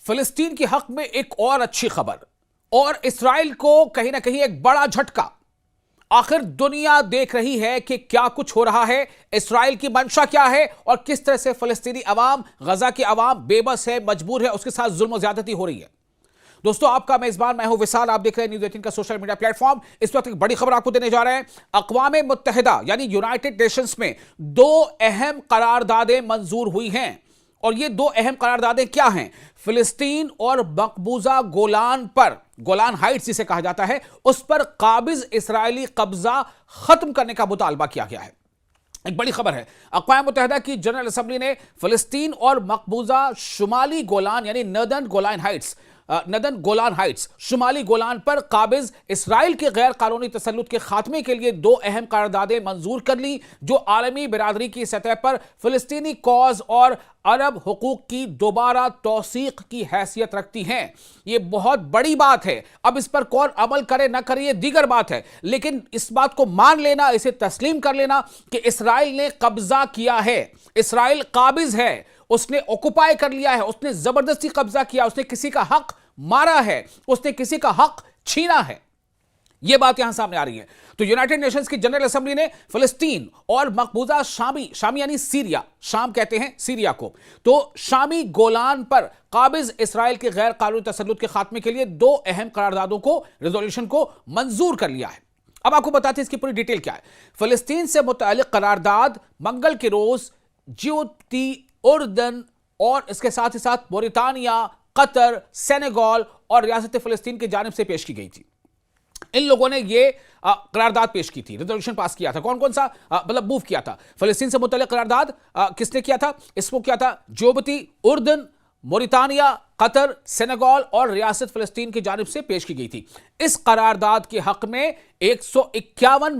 फिलिस्तीन के हक में एक और अच्छी खबर और इसराइल को कहीं ना कहीं एक बड़ा झटका। आखिर दुनिया देख रही है कि क्या कुछ हो रहा है, इसराइल की मंशा क्या है और किस तरह से फिलिस्तीनी अवाम, गजा की अवाम बेबस है, मजबूर है, उसके साथ जुल्म और ज्यादती हो रही है। दोस्तों, आपका मेजबान मैं हूं विशाल, आप देख रहे हैं न्यूज़ 18 का सोशल मीडिया प्लेटफॉर्म। इस वक्त एक बड़ी खबर आपको देने जा रहे हैं। अक़वाम मुत्तहिदा यानी यूनाइटेड नेशंस में दो अहम करारदादें मंजूर हुई हैं और ये दो अहम करारदादें क्या हैं? फिलिस्तीन और मकबूजा गोलान पर, गोलान हाइट्स जिसे कहा जाता है, उस पर काबिज इस्राएली कब्जा खत्म करने का मुतालबा किया गया है। एक बड़ी खबर है। अक़वाम मुत्तहिदा की जनरल असेंबली ने फिलिस्तीन और मकबूजा शुमाली गोलान यानी नदन गोलान हाइट्स शुमाली गोलान पर काबिज इसराइल के गैर कानूनी तसल्लुत के खात्मे के लिए दो अहम करारदादें मंजूर कर ली, जो आलमी बिरादरी की सतह पर फिलिस्तीनी कॉज और अरब हुकूक की दोबारा तौसीक की हैसियत रखती हैं। यह बहुत बड़ी बात है। अब इस पर कौन अमल करे ना करे ये दीगर बात है, लेकिन इस बात को मान लेना, इसे तस्लीम कर लेना कि इसराइल ने कब्जा किया है, इसराइल काबिज है, उसने ऑक्युपाई कर लिया है, उसने जबरदस्ती कब्जा किया, उसने किसी का हक मारा है, उसने किसी का हक छीना है। यह बात यहां सामने आ रही है। तो यूनाइटेड नेशंस की जनरल असेंबली ने फिलिस्तीन और मकबूजा शामी यानी सीरिया, शाम कहते हैं सीरिया को, तो शामी गोलान पर काबिज इसराइल के गैर कानूनी तसल्लुत के खात्मे के लिए दो अहम करारदादों को, रेजोल्यूशन को मंजूर कर लिया है। अब आपको बताते हैं इसकी पूरी डिटेल क्या है। फिलिस्तीन से मुताल्लिक करारदाद मंगल के रोज जिबूती, उर्दन और इसके साथ ही साथ मोरितानिया, कतर, सेनेगल और रियासत फिलिस्तीन की जानिब से पेश की गई थी। इन लोगों ने ये करारदाद पेश की थी, रेजोल्यूशन पास किया था। कौन कौन सा मतलब मूव किया था? फिलिस्तीन से मुतल्लिक करारदाद किसने किया था? इसको किया था जिबूती, उर्दन, मोरितानिया, कतर, सेनेगल और रियासत फिलिस्तीन की जानिब से पेश की गई थी। इस करारदाद के हक में 151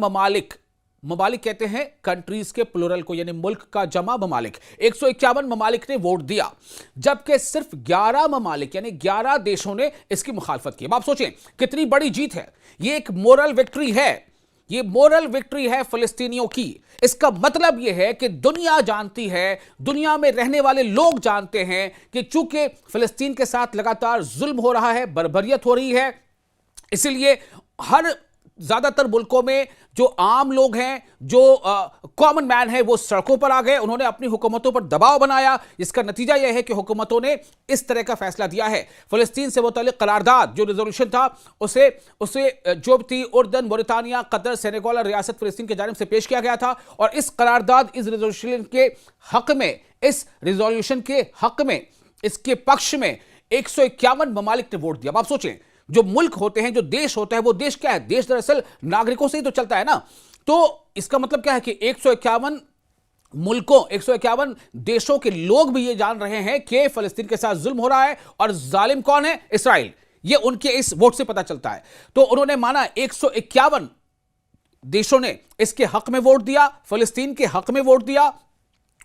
ममालिक कहते हैं कंट्रीज के प्लूरल को, यानी मुल्क का जमा ममालिक, 151 ममालिक ने वोट दिया, जबकि सिर्फ 11 ममालिक यानी 11 देशों ने इसकी मुखालफत की। अब आप सोचें कितनी बड़ी जीत है। यह एक मोरल विक्ट्री है, यह मोरल विक्ट्री है फिलिस्तीनियों की। इसका मतलब यह है कि दुनिया जानती है, दुनिया में रहने वाले लोग जानते हैं कि चूंकि फिलिस्तीन के साथ लगातार जुल्म हो रहा है, बर्बरियत हो रही है, इसलिए हर ज्यादातर मुल्कों में जो आम लोग हैं, जो कॉमन मैन है, वो सड़कों पर आ गए। उन्होंने अपनी हुकूमतों पर दबाव बनाया। इसका नतीजा यह है कि हुकूमतों ने इस तरह का फैसला दिया है। फिलिस्तीन से मुतल्लिक करारदाद जो रेजोल्यूशन था, उसे जिबूती, उर्दन, मोरितानिया, कतर, सेनेगल और रियासत फिलिस्तीन की जानिब से पेश किया गया था। और इस करारदाद, इस रेजोल्यूशन के हक में, इसके पक्ष में 151 ममालिक ने वोट दिया। अब आप सोचें, जो मुल्क होते हैं, जो देश होता है, वो देश क्या है? देश दरअसल नागरिकों से ही तो चलता है ना। तो इसका मतलब क्या है कि 151 मुल्कों, 151 देशों के लोग भी ये जान रहे हैं कि फिलिस्तीन के साथ जुल्म हो रहा है और जालिम कौन है? इसराइल। ये उनके इस वोट से पता चलता है। तो उन्होंने माना, 151 देशों ने इसके हक में वोट दिया, फिलिस्तीन के हक में वोट दिया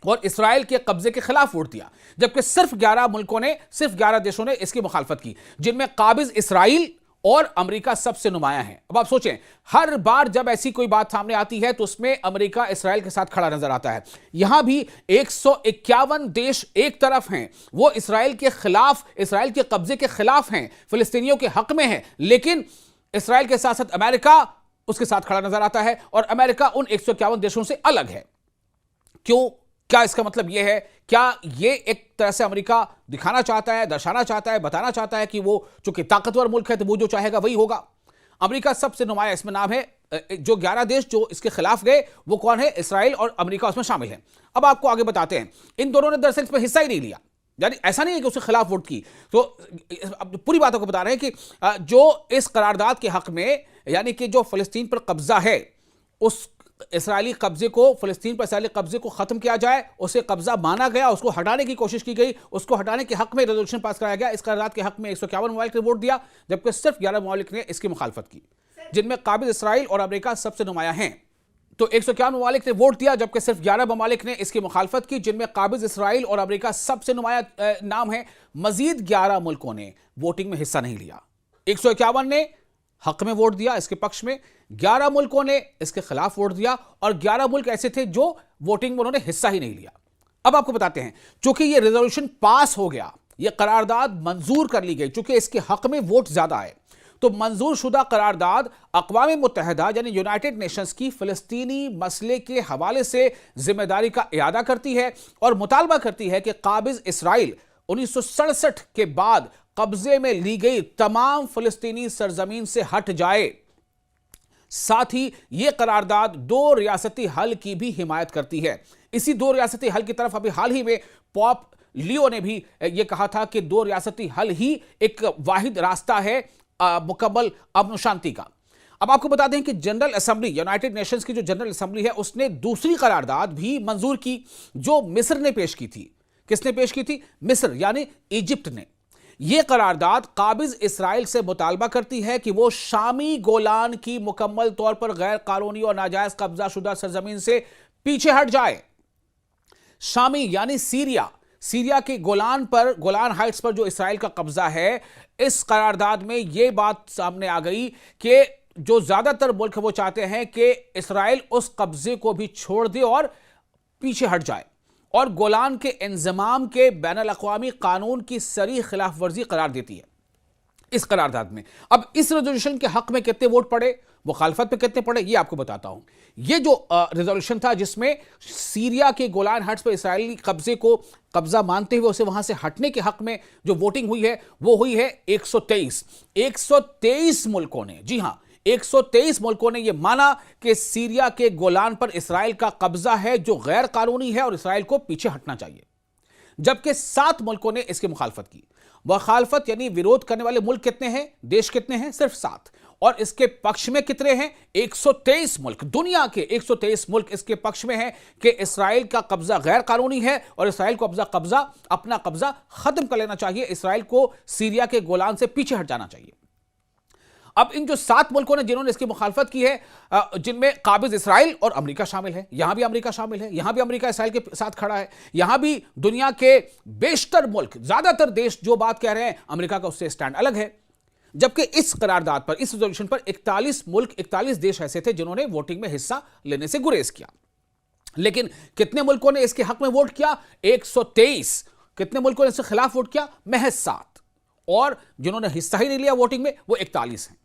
और इसराइल के कब्जे के खिलाफ वोट दिया, जबकि सिर्फ 11 मुल्कों ने, सिर्फ 11 देशों ने इसकी मुखालफत की, जिनमें काबिज इसराइल और अमेरिका सबसे नुमाया है। अब आप सोचें, हर बार जब ऐसी कोई बात सामने आती है तो उसमें अमेरिका इसराइल के साथ खड़ा नजर आता है। यहां भी 151 देश एक तरफ हैं, वो इसराइल के खिलाफ, इसराइल के कब्जे के खिलाफ हैं, फिलिस्तीनियों के हक में हैं, लेकिन इसराइल के साथ साथ अमेरिका उसके साथ खड़ा नजर आता है और अमेरिका उन 151 देशों से अलग है। क्यों? क्या इसका मतलब यह है? क्या यह एक तरह से अमेरिका दिखाना चाहता है, दर्शाना चाहता है, बताना चाहता है कि वो चूंकि ताकतवर मुल्क है तो वो जो चाहेगा वही होगा? अमेरिका सबसे नुमाया इसमें नाम है। जो 11 देश जो इसके खिलाफ गए वो कौन है? इसराइल और अमेरिका उसमें शामिल है। अब आपको आगे बताते हैं, इन दोनों ने दरअसल इसमें हिस्सा ही नहीं लिया, यानी ऐसा नहीं है कि उसके खिलाफ वोट की। तो पूरी बातों को बता रहे हैं कि जो इस करारदाद के हक में, यानी कि जो फिलिस्तीन पर कब्जा है, उस इसराइली कब्जे को, फिलिस्तीन पर इसराइली कब्जे को खत्म किया जाए, उसे कब्जा माना गया, उसको हटाने की कोशिश की गई, उसको हटाने के हक में रेजोल्यूशन पास कराया गया। इस करारदाद के हक में 151 ममालिक ने वोट दिया, जबकि सिर्फ 11 ममालिक ने इसकी मुखालफत की, जिनमें काबिज इसराइल और अमेरिका सबसे नुमाया हैं। तो 151 ममालिक ने वोट दिया, जबकि सिर्फ 11 ममालिक ने इसकी मुखालफत की, जिनमें काबिज इसराइल और अमेरिका सबसे नुमाया नाम है। मजीद 11 मुल्कों ने वोटिंग में हिस्सा नहीं लिया। 151 ने हक में वोट दिया इसके पक्ष में, 11 मुल्कों ने इसके खिलाफ वोट दिया और 11 मुल्क ऐसे थे जो वोटिंग में उन्होंने हिस्सा ही नहीं लिया। अब आपको बताते हैं, चूंकि ये रेजोल्यूशन पास हो गया यह करारदाद मंजूर कर ली गई चूंकि इसके हक में वोट ज्यादा है। तो मंजूर शुदा करारदाद अक़वाम मुत्तहिदा यानी यूनाइटेड नेशंस की फ़लस्तीनी मसले के हवाले से जिम्मेदारी का इरादा करती है और मुतालबा करती है कि काबिज इसराइल 1967 के बाद कब्जे में ली गई तमाम फ़लस्तीनी सरजमीन से हट जाए। साथ ही यह करारदाद दो रियासती हल की भी हिमायत करती है। इसी दो रियासती हल की तरफ अभी हाल ही में पॉप लियो ने भी यह कहा था कि दो रियासती हल ही एक वाहिद रास्ता है मुकम्मल अमन शांति का। अब आपको बता दें कि जनरल असेंबली, यूनाइटेड नेशंस की जो जनरल असेंबली है, उसने दूसरी करारदाद भी मंजूर की जो मिस्र ने पेश की थी। किसने पेश की थी? मिस्र यानी इजिप्ट ने। यह करारदाद काबिज इसराइल से मुतालबा करती है कि वो शामी गोलान की मुकम्मल तौर पर गैर कानूनी और नाजायज कब्जा शुदा सरजमीन से पीछे हट जाए। शामी यानी सीरिया के गोलान हाइट्स पर जो इसराइल का कब्जा है, इस करारदाद में यह बात सामने आ गई कि जो ज्यादातर मुल्क वो चाहते हैं कि इसराइल उस कब्जे को भी छोड़ दे और पीछे हट जाए और गोलान के इंजमाम के बैनुल अक़वामी कानून की सरी खिलाफ वर्जी करार देती है इस करारदाद में। अब इस रेजोल्यूशन के हक में कितने वोट पड़े, मुखालफत पे कितने पड़े, ये आपको बताता हूं। ये जो रेजोल्यूशन था जिसमें सीरिया के गोलान हाइट्स पर इसराइली कब्जे को कब्जा मानते हुए उसे वहां से हटने के हक में जो वोटिंग हुई है वो हुई है 123 मुल्कों ने, जी हां 123 मुल्कों ने यह माना कि सीरिया के गोलान पर इसराइल का कब्जा है जो गैर कानूनी है और इसराइल को पीछे हटना चाहिए। जबकि 7 मुल्कों ने इसकी मुखालफत की। मुखालफत यानी विरोध करने वाले मुल्क कितने हैं, देश कितने हैं? सिर्फ 7। और इसके पक्ष में कितने हैं? 123 मुल्क। दुनिया के 123 मुल्क इसके पक्ष में हैं कि इसराइल का कब्जा गैर कानूनी है और इसराइल को अपना कब्जा खत्म कर लेना चाहिए, इसराइल को सीरिया के गोलान से पीछे हट जाना चाहिए। अब इन जो 7 मुल्कों ने जिन्होंने इसकी मुखालफत की है, जिनमें काबिज इसराइल और अमेरिका शामिल है, यहां भी अमेरिका शामिल है, यहां भी अमेरिका इसराइल के साथ खड़ा है, यहां भी दुनिया के बेशतर मुल्क, ज्यादातर देश जो बात कह रहे हैं अमेरिका का उससे स्टैंड अलग है। जबकि इस करारदाद पर, इस रेजोल्यूशन पर 41 देश ऐसे थे जिन्होंने वोटिंग में हिस्सा लेने से गुरेज किया। लेकिन कितने मुल्कों ने इसके हक में वोट किया? 123। कितने मुल्कों ने इसके खिलाफ वोट किया? महज 7। और जिन्होंने हिस्सा ही नहीं लिया वोटिंग में वो 41 हैं।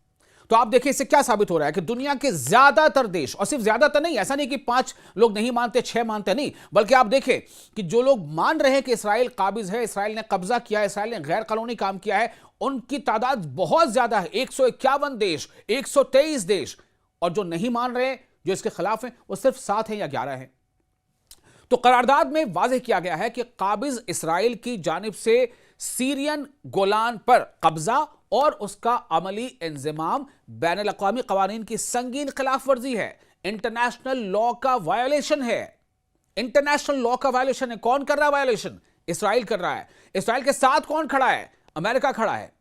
तो आप देखिए इससे क्या साबित हो रहा है कि दुनिया के ज्यादातर देश, और सिर्फ ज्यादातर नहीं, ऐसा नहीं कि 5 लोग नहीं मानते, 6 मानते नहीं, बल्कि आप देखें कि जो लोग मान रहे हैं कि इसराइल काबिज है, इसराइल ने कब्जा किया है, इसराइल ने गैर कानूनी काम किया है, उनकी तादाद बहुत ज्यादा है। 151 देश, 123 देश। और जो नहीं मान रहे, जो इसके खिलाफ हैं, वो सिर्फ 7 हैं या 11 हैं। तो करारदाद में वाज़ेह किया गया है कि काबिज इसराइल की जानिब से सीरियन गोलान पर कब्जा और उसका अमली इंजमाम बैनुल अक़वामी क़वानीन की संगीन खिलाफ वर्जी है, इंटरनेशनल लॉ का वायोलेशन है। इंटरनेशनल लॉ का वायोलेशन है। कौन कर रहा है वायोलेशन? इसराइल कर रहा है। इसराइल के साथ कौन खड़ा है? अमेरिका खड़ा है।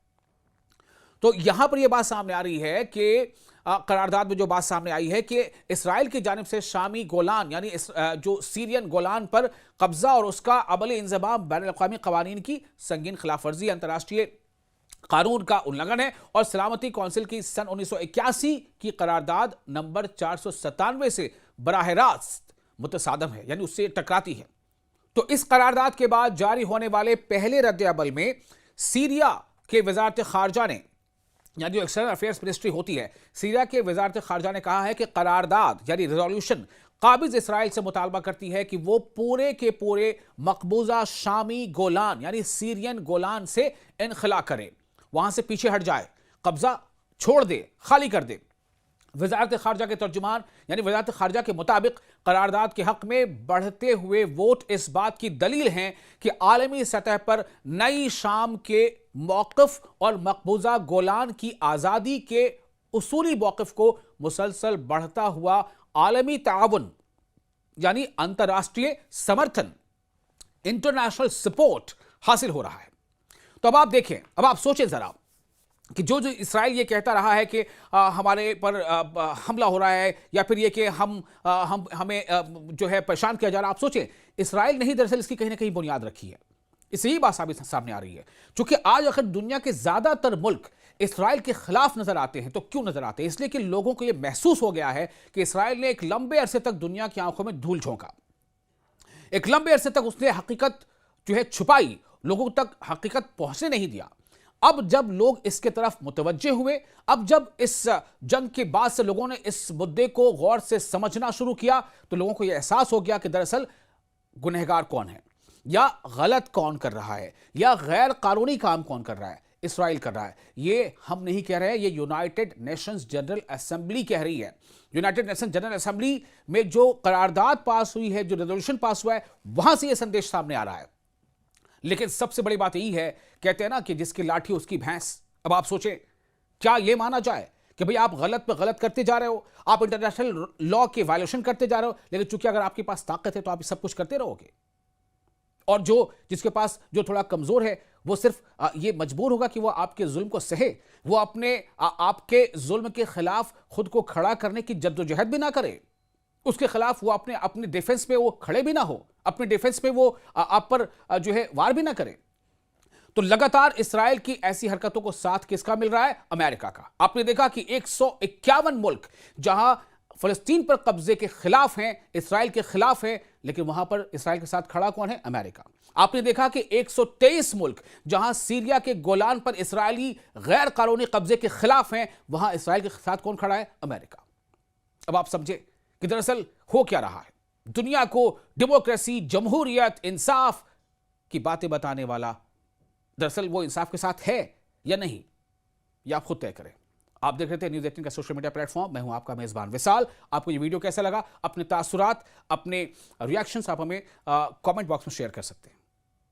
तो यहां पर यह बात सामने आ रही है कि करारदाद में जो बात सामने आई है कि इसराइल की जानिब से शामी गोलान यानी जो सीरियन गोलान पर कब्जा और उसका अमली इंजमाम बैनुल अक़वामी क़वानीन की संगीन खिलाफ वर्जी, अंतर्राष्ट्रीय कानून का उल्लंघन है और सलामती कौंसिल की सन 1981 की करारदाद नंबर 497 से बराह रास्त मुतसादम है, यानी उससे टकराती है। तो इस करारदाद के बाद जारी होने वाले पहले रद्द-ए-अमल में सीरिया के वज़ारत ख़ारजा ने, यानी जो एक्सटर्नल अफेयर्स मिनिस्ट्री होती है, सीरिया के वज़ारत ख़ारजा ने कहा है कि करारदाद यानी रेजोल्यूशन काबिज इसराइल से मुतालबा करती है कि वो पूरे के पूरे मकबूजा शामी गोलान यानी सीरियन गोलान से इनखला करे, वहां से पीछे हट जाए, कब्जा छोड़ दे, खाली कर दे। वज़ारत ख़ारजा के तर्जुमान यानी वज़ारत ख़ारजा के मुताबिक करारदाद के हक में बढ़ते हुए वोट इस बात की दलील हैं कि आलमी सतह पर नई शाम के मौक़िफ़ और मकबूजा गोलान की आज़ादी के उसूली मौक़िफ़ को मुसलसल बढ़ता हुआ आलमी ताउन यानी अंतर्राष्ट्रीय समर्थन, इंटरनेशनल सपोर्ट हासिल हो रहा है। तो अब आप देखें, अब आप सोचें जरा कि जो इसराइल ये कहता रहा है कि हमारे पर हमला हो रहा है या फिर ये कि हमें जो है परेशान किया जा रहा है, आप सोचें इसराइल नहीं दरअसल इसकी कहीं ना कहीं बुनियाद रखी है। इससे ही बात सामने आ रही है। क्योंकि आज अगर दुनिया के ज्यादातर मुल्क इसराइल के खिलाफ नजर आते हैं तो क्यों नजर आते हैं? इसलिए कि लोगों को यह महसूस हो गया है कि इसराइल ने एक लंबे अरसे तक दुनिया की आंखों में धूल झोंका, एक लंबे अरसे तक उसने हकीकत जो है छुपाई लोगों तक हकीकत पहुंचने नहीं दिया। अब जब लोग इसके तरफ मुतवज्जे हुए, अब जब इस जंग के बाद से लोगों ने इस मुद्दे को गौर से समझना शुरू किया, तो लोगों को यह एहसास हो गया कि दरअसल गुनहगार कौन है, या गलत कौन कर रहा है, या गैर कानूनी काम कौन कर रहा है। इसराइल कर रहा है। ये हम नहीं कह रहे हैं, ये यूनाइटेड नेशंस जनरल असेंबली कह रही है। यूनाइटेड नेशंस जनरल असेंबली में जो करारदाद पास हुई है, जो रेजोल्यूशन पास हुआ है, वहां से ये संदेश सामने आ रहा है। लेकिन सबसे बड़ी बात यही है, कहते हैं ना कि जिसकी लाठी उसकी भैंस। अब आप सोचें, क्या यह माना जाए कि भाई आप गलत पे गलत करते जा रहे हो, आप इंटरनेशनल लॉ के वायलेशन करते जा रहे हो, लेकिन चूंकि अगर आपके पास ताकत है तो आप सब कुछ करते रहोगे, और जिसके पास जो थोड़ा कमजोर है वो सिर्फ ये मजबूर होगा कि वो आपके जुल्म को सहे, वो अपने आपके जुल्म के खिलाफ खुद को खड़ा करने की जद्दोजहद भी ना करे, उसके खिलाफ वो अपने डिफेंस पे वो खड़े भी ना हो, अपने डिफेंस पे वो आप पर जो है वार भी ना करे। तो लगातार इसराइल की ऐसी हरकतों को साथ किसका मिल रहा है? अमेरिका का। आपने देखा कि 151 मुल्क जहां फलस्तीन पर कब्जे के खिलाफ हैं, इसराइल के खिलाफ हैं, लेकिन वहां पर इसराइल के साथ खड़ा कौन है? अमेरिका। आपने देखा कि 123 मुल्क जहां सीरिया के गोलान पर इसराइली गैर कानूनी कब्जे के खिलाफ हैं, वहां इसराइल के साथ कौन खड़ा है? अमेरिका। अब आप समझे कि दरअसल हो क्या रहा है। दुनिया को डेमोक्रेसी, जमहूरियत, इंसाफ की बातें बताने वाला दरअसल वो इंसाफ के साथ है या नहीं, यह आप खुद तय करें। आप देख रहे थे न्यूज़ 18 का सोशल मीडिया प्लेटफॉर्म। मैं हूं आपका मेजबान विशाल। आपको ये वीडियो कैसा लगा? अपने तासुरात, अपने रिएक्शंस आप हमें कमेंट बॉक्स में शेयर कर सकते हैं।